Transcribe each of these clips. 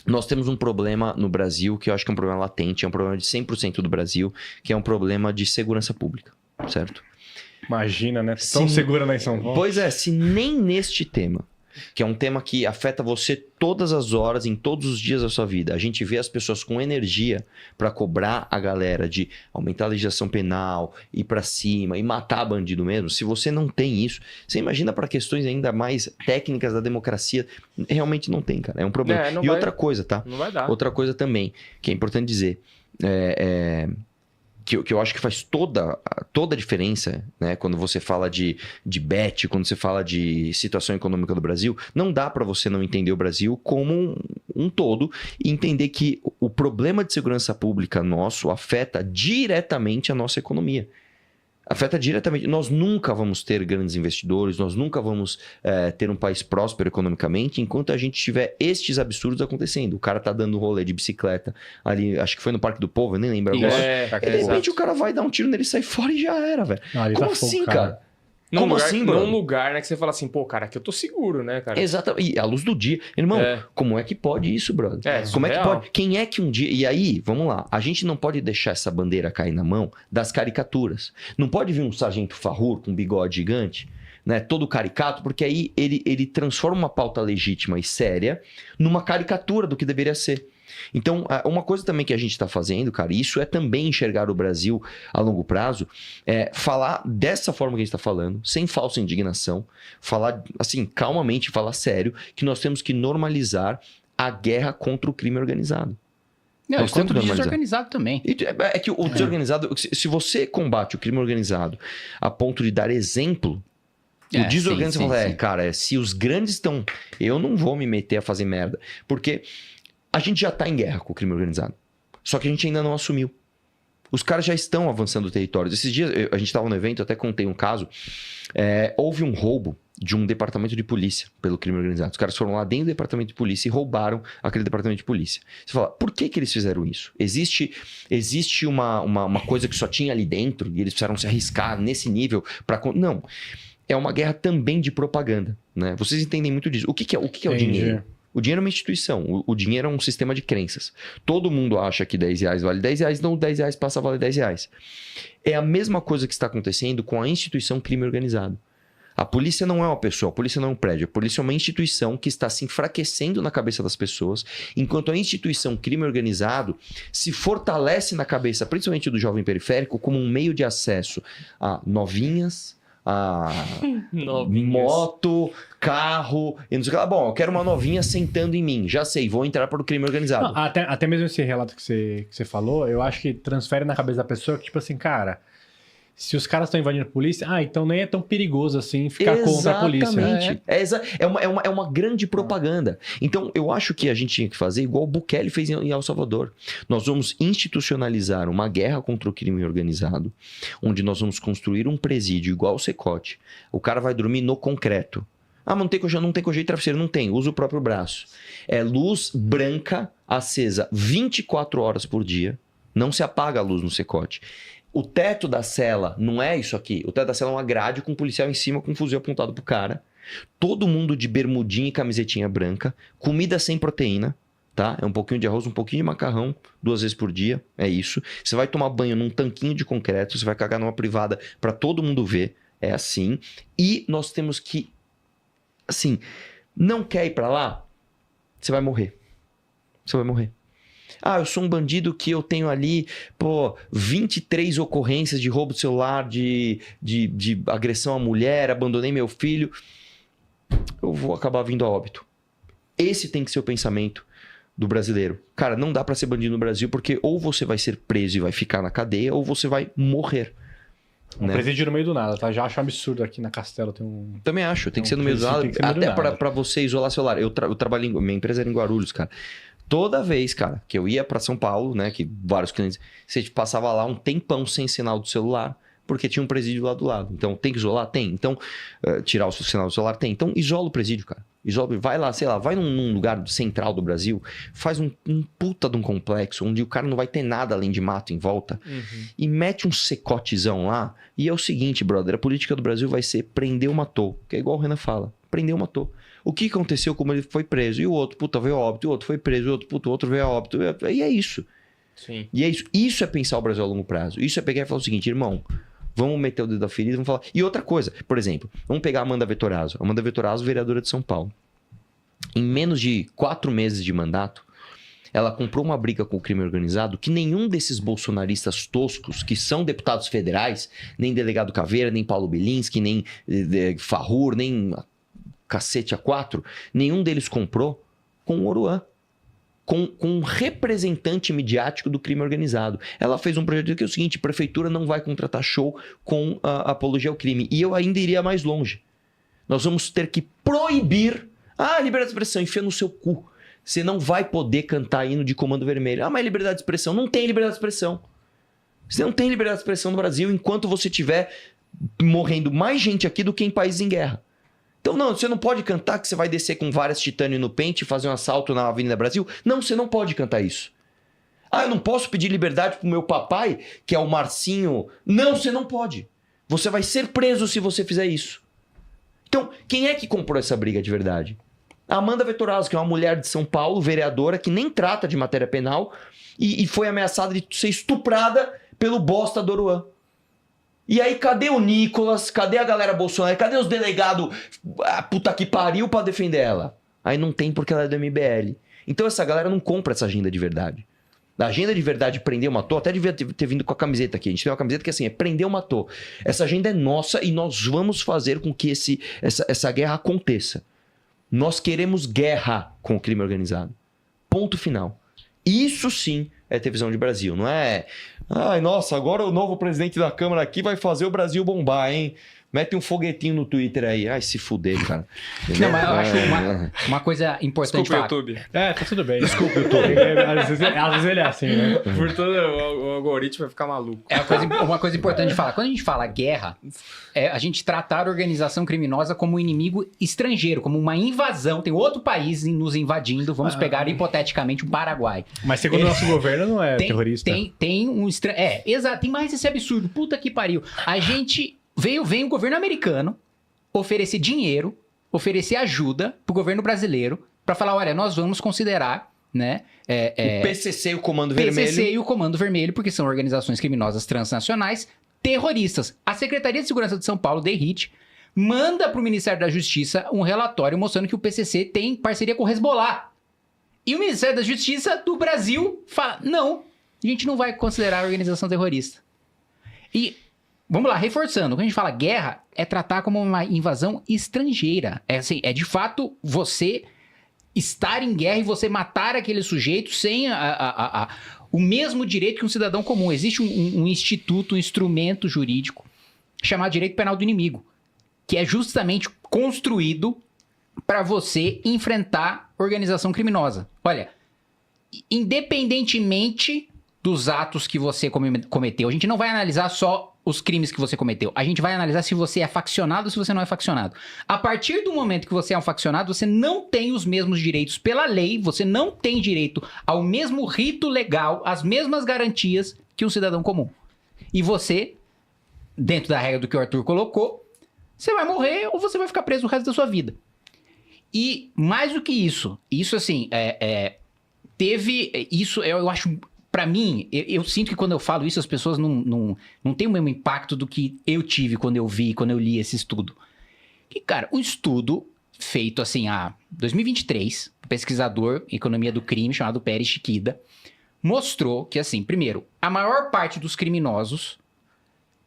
Nós temos um problema no Brasil, que eu acho que é um problema latente, é um problema de 100% do Brasil, que é um problema de segurança pública, certo? Imagina, né? Tão segura lá em São Paulo. Pois é, se nem neste tema, que é um tema que afeta você todas as horas, em todos os dias da sua vida, a gente vê as pessoas com energia para cobrar a galera de aumentar a legislação penal, ir para cima e matar bandido mesmo. Se você não tem isso, você imagina para questões ainda mais técnicas da democracia, realmente não tem, cara. É um problema. Outra coisa, tá? Não vai dar. Outra coisa também, que é importante dizer, que eu acho que faz toda a diferença, né? Quando você fala de bet, quando você fala de situação econômica do Brasil, não dá para você não entender o Brasil como um todo e entender que o problema de segurança pública nosso afeta diretamente a nossa economia. Afeta diretamente. Nós nunca vamos ter grandes investidores, nós nunca vamos ter um país próspero economicamente enquanto a gente tiver estes absurdos acontecendo. O cara tá dando um rolê de bicicleta ali, acho que foi no Parque do Povo, eu nem lembro agora. De repente o cara vai dar um tiro nele, sai fora e já era, velho. Como assim, cara? Como assim, bro? Num lugar, né, que você fala assim, pô, cara, aqui eu tô seguro, né, cara? Exatamente. E à luz do dia. Irmão, como é que pode isso, brother? Como é que pode? Quem é que um dia... E aí, vamos lá. A gente não pode deixar essa bandeira cair na mão das caricaturas. Não pode vir um sargento farrur com um bigode gigante, né, todo caricato, porque aí ele transforma uma pauta legítima e séria numa caricatura do que deveria ser. Então, uma coisa também que a gente está fazendo, cara, e isso é também enxergar o Brasil a longo prazo, é falar dessa forma que a gente está falando, sem falsa indignação, falar assim, calmamente, falar sério, que nós temos que normalizar a guerra contra o crime organizado. Não, e contra o desorganizado também. É que o desorganizado, se você combate o crime organizado a ponto de dar exemplo, o desorganizado fala, cara, se os grandes estão... Eu não vou me meter a fazer merda, porque... A gente já está em guerra com o crime organizado. Só que a gente ainda não assumiu. Os caras já estão avançando territórios. Esses dias, a gente estava no evento, eu até contei um caso. Houve um roubo de um departamento de polícia pelo crime organizado. Os caras foram lá dentro do departamento de polícia e roubaram aquele departamento de polícia. Você fala, por que eles fizeram isso? Existe uma coisa que só tinha ali dentro e eles precisaram se arriscar nesse nível para... Não. É uma guerra também de propaganda, né? Vocês entendem muito disso. O que é o dinheiro? O dinheiro é uma instituição, o dinheiro é um sistema de crenças. Todo mundo acha que 10 reais vale 10 reais, então 10 reais passa a valer 10 reais. É a mesma coisa que está acontecendo com a instituição crime organizado. A polícia não é uma pessoa, a polícia não é um prédio, a polícia é uma instituição que está se enfraquecendo na cabeça das pessoas, enquanto a instituição crime organizado se fortalece na cabeça, principalmente do jovem periférico, como um meio de acesso a novinhas, moto, carro, e não sei o que lá. Bom, eu quero uma novinha sentando em mim. Já sei, vou entrar para o crime organizado. Não, até mesmo esse relato que você falou, eu acho que transfere na cabeça da pessoa que, tipo assim, cara, se os caras estão invadindo a polícia, então nem é tão perigoso assim ficar contra a polícia. Exatamente. É uma grande propaganda. Então, eu acho que a gente tinha que fazer igual o Bukele fez em El Salvador. Nós vamos institucionalizar uma guerra contra o crime organizado, onde nós vamos construir um presídio igual o Secote. O cara vai dormir no concreto. Mas não tem colchão de travesseiro. Não tem, usa o próprio braço. É luz branca acesa 24 horas por dia. Não se apaga a luz no Secote. O teto da cela não é isso aqui. O teto da cela é uma grade com um policial em cima com um fuzil apontado pro cara. Todo mundo de bermudinha e camisetinha branca. Comida sem proteína, tá? É um pouquinho de arroz, um pouquinho de macarrão, 2 vezes por dia. É isso. Você vai tomar banho num tanquinho de concreto, você vai cagar numa privada para todo mundo ver. É assim. E nós temos que... Assim, não quer ir para lá? Você vai morrer. Você vai morrer. Eu sou um bandido que eu tenho ali, 23 ocorrências de roubo de celular, de agressão à mulher, abandonei meu filho. Eu vou acabar vindo a óbito. Esse tem que ser o pensamento do brasileiro. Cara, não dá pra ser bandido no Brasil, porque ou você vai ser preso e vai ficar na cadeia, ou você vai morrer. Um presídio no meio do nada, tá? Já acho um absurdo aqui na Castelo. Também acho, tem que ser no meio do nada. Até pra você isolar celular. Eu trabalho minha empresa era em Guarulhos, cara. Toda vez, cara, que eu ia pra São Paulo, né, que vários clientes, você passava lá um tempão sem sinal do celular, porque tinha um presídio lá do lado. Então, tem que isolar? Tem. Então, tirar o sinal do celular? Tem. Então, isola o presídio, cara. Vai lá, sei lá, vai num lugar central do Brasil, faz um puta de um complexo, onde o cara não vai ter nada além de mato em volta, e mete um secotezão lá, e é o seguinte, brother, a política do Brasil vai ser prendeu, matou, que é igual o Renan fala, prendeu, matou. O que aconteceu, como ele foi preso? E o outro, puta, veio a óbito. E o outro foi preso. E o outro, puta, o outro veio a óbito. E é isso. Sim. E é isso. Isso é pensar o Brasil a longo prazo. Isso é pegar e falar o seguinte, irmão, vamos meter o dedo da ferida, vamos falar... E outra coisa, por exemplo, vamos pegar a Amanda Vettorazzo. Amanda Vettorazzo, vereadora de São Paulo. Em menos de 4 meses de mandato, ela comprou uma briga com o crime organizado que nenhum desses bolsonaristas toscos, que são deputados federais, nem delegado Caveira, nem Paulo Bilinski, nem Farrur, nem cacete A4, nenhum deles comprou com o Oruan. Com um representante midiático do crime organizado. Ela fez um projeto que é o seguinte, prefeitura não vai contratar show com a apologia ao crime. E eu ainda iria mais longe. Nós vamos ter que proibir... liberdade de expressão, enfia no seu cu. Você não vai poder cantar hino de Comando Vermelho. Mas liberdade de expressão. Não tem liberdade de expressão. Você não tem liberdade de expressão no Brasil enquanto você estiver morrendo mais gente aqui do que em países em guerra. Então, não, você não pode cantar que você vai descer com várias titânio no pente e fazer um assalto na Avenida Brasil. Não, você não pode cantar isso. Eu não posso pedir liberdade pro meu papai, que é o Marcinho. Não, você não pode. Você vai ser preso se você fizer isso. Então, quem é que comprou essa briga de verdade? A Amanda Vettorazzo, que é uma mulher de São Paulo, vereadora, que nem trata de matéria penal e foi ameaçada de ser estuprada pelo bosta do Oruan. E aí, cadê o Nicolas? Cadê a galera Bolsonaro? Cadê os delegados puta que pariu pra defender ela? Aí não tem porque ela é do MBL. Então essa galera não compra essa agenda de verdade. A agenda de verdade prendeu, matou, até devia ter vindo com a camiseta aqui. A gente tem uma camiseta que assim, é prendeu, matou. Essa agenda é nossa e nós vamos fazer com que essa guerra aconteça. Nós queremos guerra com o crime organizado. Ponto final. Isso sim é ter visão de Brasil, não é... nossa, agora o novo presidente da Câmara aqui vai fazer o Brasil bombar, hein? Mete um foguetinho no Twitter aí. Se fuder, cara. Não, mas eu acho uma coisa importante. Desculpa, YouTube. Tá tudo bem. Desculpa, YouTube. Às vezes ele é assim, né? Por todo o algoritmo vai ficar maluco. Uma coisa importante de falar. Quando a gente fala guerra, a gente tratar a organização criminosa como um inimigo estrangeiro, como uma invasão. Tem outro país nos invadindo. Vamos pegar hipoteticamente o Paraguai. Mas segundo o nosso governo não é terrorista. Tem um exato. Tem mais esse absurdo. Puta que pariu. A gente... Vem o governo americano oferecer dinheiro, oferecer ajuda pro governo brasileiro para falar, olha, nós vamos considerar, né? O PCC e o Comando Vermelho. PCC e o Comando Vermelho, porque são organizações criminosas transnacionais terroristas. A Secretaria de Segurança de São Paulo, DERIT, manda pro Ministério da Justiça um relatório mostrando que o PCC tem parceria com o Hezbollah. E o Ministério da Justiça do Brasil fala, não, a gente não vai considerar a organização terrorista. E... Vamos lá, reforçando. Quando a gente fala guerra, é tratar como uma invasão estrangeira. É de fato você estar em guerra e você matar aquele sujeito sem o mesmo direito que um cidadão comum. Existe um instituto, um instrumento jurídico chamado direito penal do inimigo, que é justamente construído para você enfrentar organização criminosa. Olha, independentemente dos atos que você cometeu, a gente não vai analisar só os crimes que você cometeu. A gente vai analisar se você é faccionado ou se você não é faccionado. A partir do momento que você é um faccionado, você não tem os mesmos direitos pela lei, você não tem direito ao mesmo rito legal, às mesmas garantias que um cidadão comum. E você, dentro da regra do que o Arthur colocou, você vai morrer ou você vai ficar preso o resto da sua vida. E mais do que isso assim, teve... Isso eu acho... Pra mim, eu sinto que quando eu falo isso, as pessoas não têm o mesmo impacto do que eu tive quando eu li esse estudo. Que, cara, um estudo feito, assim, 2023, um pesquisador em economia do crime chamado Pérez Chiquida, mostrou que, assim, primeiro, a maior parte dos criminosos,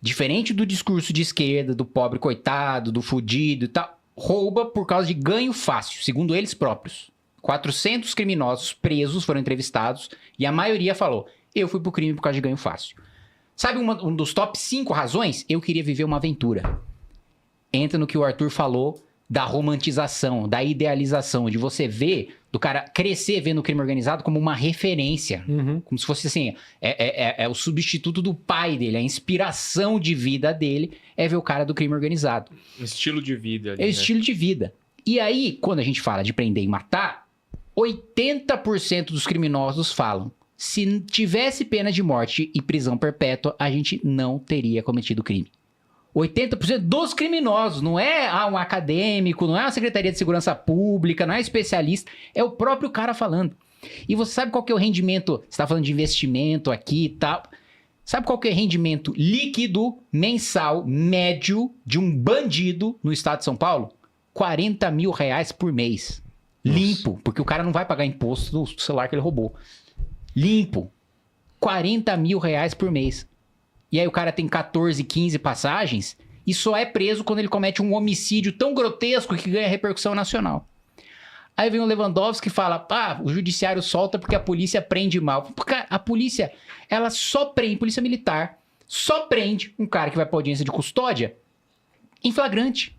diferente do discurso de esquerda, do pobre coitado, do fudido e tal, rouba por causa de ganho fácil, segundo eles próprios. 400 criminosos presos foram entrevistados e a maioria falou, eu fui pro crime por causa de ganho fácil. Sabe um dos top 5 razões? Eu queria viver uma aventura. Entra no que o Arthur falou da romantização, da idealização, de você ver, do cara crescer vendo o crime organizado como uma referência. Uhum. Como se fosse assim, é o substituto do pai dele, a inspiração de vida dele é ver o cara do crime organizado. Um estilo de vida. Ali, é o estilo de vida. E aí, quando a gente fala de prender e matar, 80% dos criminosos falam, se tivesse pena de morte e prisão perpétua, a gente não teria cometido crime. 80% dos criminosos. Não é um acadêmico, não é a Secretaria de Segurança Pública, não é especialista. É o próprio cara falando. E você sabe qual que é o rendimento? Você está falando de investimento aqui e tal. Sabe qual que é o rendimento líquido, mensal, médio de um bandido no estado de São Paulo? R$40 mil por mês. Nossa. Limpo, porque o cara não vai pagar imposto do celular que ele roubou. Limpo. R$40 mil por mês. E aí o cara tem 14, 15 passagens e só é preso quando ele comete um homicídio tão grotesco que ganha repercussão nacional. Aí vem o Lewandowski e fala, o judiciário solta porque a polícia prende mal. Porque a polícia, ela só prende, polícia militar, só prende um cara que vai pra audiência de custódia em flagrante.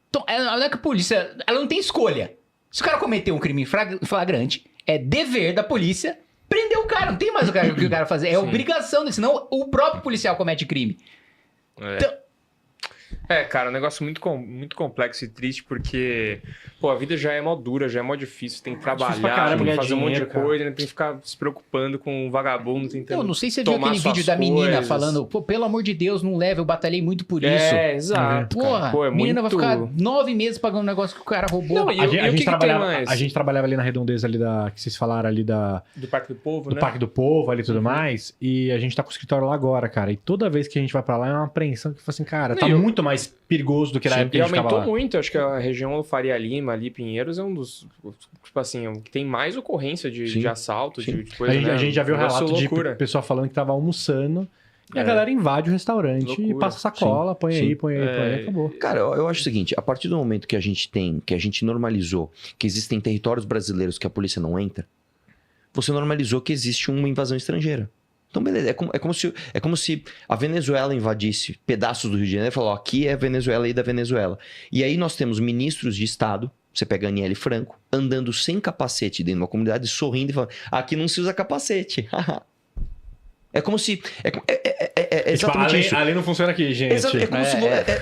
Então, não é que a polícia, ela não tem escolha. Se o cara cometeu um crime em flagrante, é dever da polícia prender o cara. Não tem mais o que o cara fazer. É obrigação, senão o próprio policial comete crime. Então, cara, um negócio muito complexo e triste, porque, a vida já é mó dura, já é mó difícil, tem que trabalhar, tem que fazer um monte de coisa, tem que ficar se preocupando com um vagabundo, tentando eu não sei se você viu aquele vídeo da menina falando, pelo amor de Deus, não leve, eu batalhei muito por isso. Exato. A menina vai ficar 9 meses pagando um negócio que o cara roubou. Não, a gente trabalhava ali na redondeza ali que vocês falaram ali do Parque do Povo, né? Do Parque do Povo ali e tudo mais, e a gente tá com o escritório lá agora, cara, e toda vez que a gente vai pra lá é uma apreensão que fala assim, cara, tá muito mais perigoso do que na época que a gente tava lá. Aumentou muito, acho que a região Faria Lima, ali, Pinheiros, é um dos, tipo assim, que tem mais ocorrência de assalto, de coisa, a gente já viu relato de pessoa falando que tava almoçando e a galera invade o restaurante e passa sacola, põe aí, acabou. Cara, eu acho o seguinte, a partir do momento que a gente normalizou que existem territórios brasileiros que a polícia não entra, você normalizou que existe uma invasão estrangeira. Então, beleza, é como se a Venezuela invadisse pedaços do Rio de Janeiro e falou, aqui é a Venezuela e da Venezuela. E aí nós temos ministros de Estado, você pega a Aniele Franco, andando sem capacete dentro de uma comunidade, sorrindo e falando, aqui não se usa capacete. É como se... É exatamente isso. A lei não funciona aqui, gente.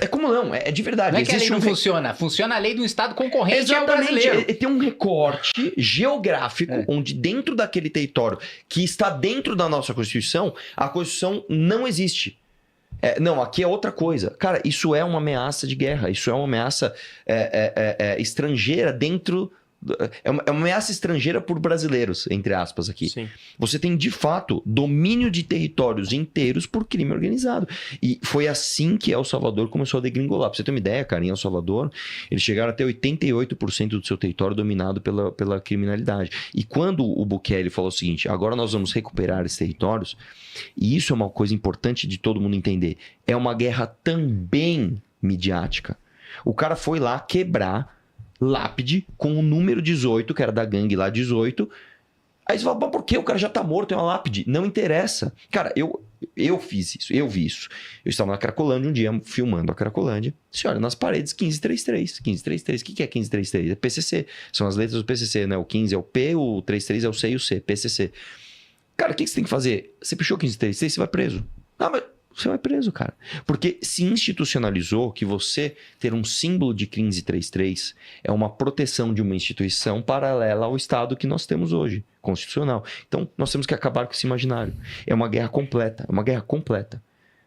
É como não, é de verdade. Não é que a lei não funciona, funciona a lei do Estado concorrente ao brasileiro. Tem um recorte geográfico onde dentro daquele território que está dentro da nossa Constituição, a Constituição não existe. Não, aqui é outra coisa. Cara, isso é uma ameaça de guerra, isso é uma ameaça estrangeira dentro... É uma ameaça estrangeira por brasileiros, entre aspas aqui. Sim. Você tem, de fato, domínio de territórios inteiros por crime organizado. E foi assim que El Salvador começou a degringolar. Pra você ter uma ideia, cara, em El Salvador, eles chegaram a ter 88% do seu território dominado pela criminalidade. E quando o Bukele falou o seguinte, agora nós vamos recuperar esses territórios, e isso é uma coisa importante de todo mundo entender, é uma guerra também midiática. O cara foi lá quebrar lápide com o número 18, que era da gangue lá 18. Aí você fala, mas por que o cara já tá morto, é uma lápide? Não interessa. Cara, eu fiz isso, eu vi isso. Eu estava na Cracolândia um dia, filmando a Cracolândia. Você olha nas paredes, 1533. 1533, o que é 1533? É PCC. São as letras do PCC, né? O 15 é o P, o 33 é o C e o C, PCC. Cara, o que você tem que fazer? Você pichou 1533, você vai preso. Ah, mas... Você vai preso, cara. Porque se institucionalizou que você ter um símbolo de 1533 é uma proteção de uma instituição paralela ao Estado que nós temos hoje, constitucional. Então, nós temos que acabar com esse imaginário. É uma guerra completa,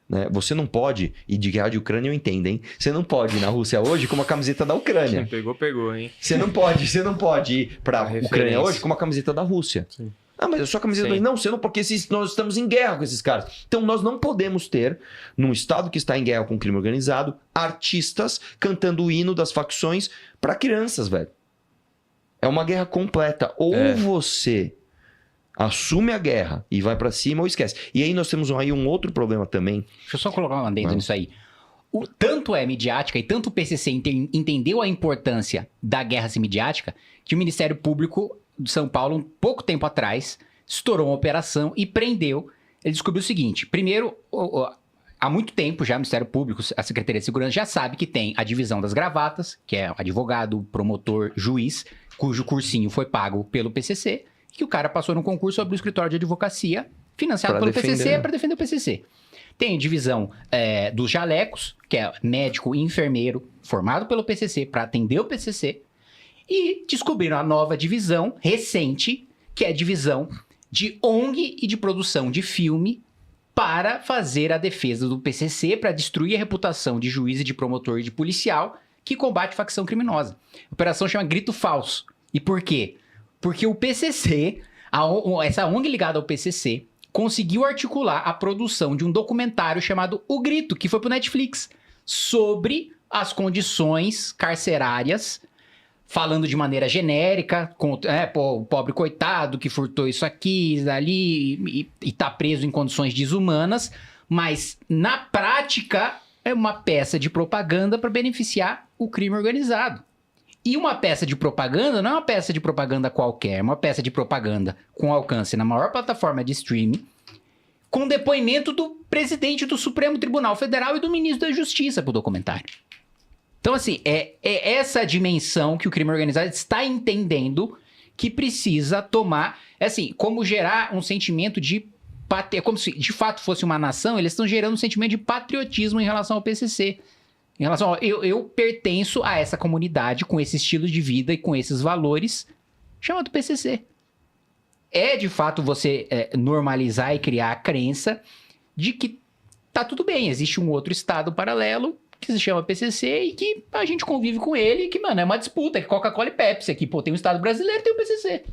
né? Você não pode, e de guerra de Ucrânia eu entendo, hein? Você não pode ir na Rússia hoje com uma camiseta da Ucrânia. Pegou, hein? Você não pode ir pra Ucrânia hoje com uma camiseta da Rússia. Sim. Ah, mas é só a camiseta do... Não, você não, porque nós estamos em guerra com esses caras. Então nós não podemos ter, num estado que está em guerra com o crime organizado, artistas cantando o hino das facções para crianças, velho. É uma guerra completa. Ou você assume a guerra e vai para cima ou esquece. E aí nós temos aí um outro problema também. Deixa eu só colocar uma adendo nisso aí. Tanto é midiática e tanto o PCC entendeu a importância da guerra midiática que o Ministério Público de São Paulo, um pouco tempo atrás, estourou uma operação e prendeu. Ele descobriu o seguinte: primeiro, há muito tempo já o Ministério Público, a Secretaria de Segurança já sabe que tem a divisão das gravatas, que é advogado, promotor, juiz, cujo cursinho foi pago pelo PCC, que o cara passou num concurso sobre o escritório de advocacia financiado pelo PCC para defender o PCC. Tem a divisão dos jalecos, que é médico e enfermeiro, formado pelo PCC para atender o PCC. E descobriram a nova divisão recente, que é a divisão de ONG e de produção de filme para fazer a defesa do PCC, para destruir a reputação de juiz e de promotor e de policial que combate facção criminosa. A operação chama Grito Falso. E por quê? Porque o PCC, essa ONG ligada ao PCC, conseguiu articular a produção de um documentário chamado O Grito, que foi pro Netflix, sobre as condições carcerárias, falando de maneira genérica, o pobre coitado que furtou isso aqui, dali, e tá preso em condições desumanas, mas na prática é uma peça de propaganda para beneficiar o crime organizado. E uma peça de propaganda não é uma peça de propaganda qualquer, é uma peça de propaganda com alcance na maior plataforma de streaming, com depoimento do presidente do Supremo Tribunal Federal e do ministro da Justiça pro documentário. Então, assim, é essa dimensão que o crime organizado está entendendo que precisa tomar, assim, como gerar um sentimento de... É como se de fato fosse uma nação, eles estão gerando um sentimento de patriotismo em relação ao PCC. Em relação ao, eu pertenço a essa comunidade com esse estilo de vida e com esses valores, chamado PCC. É, de fato, você normalizar e criar a crença de que tá tudo bem, existe um outro estado paralelo que se chama PCC e que a gente convive com ele e que, mano, é uma disputa, que Coca-Cola e Pepsi aqui, pô, tem o estado brasileiro e tem o PCC.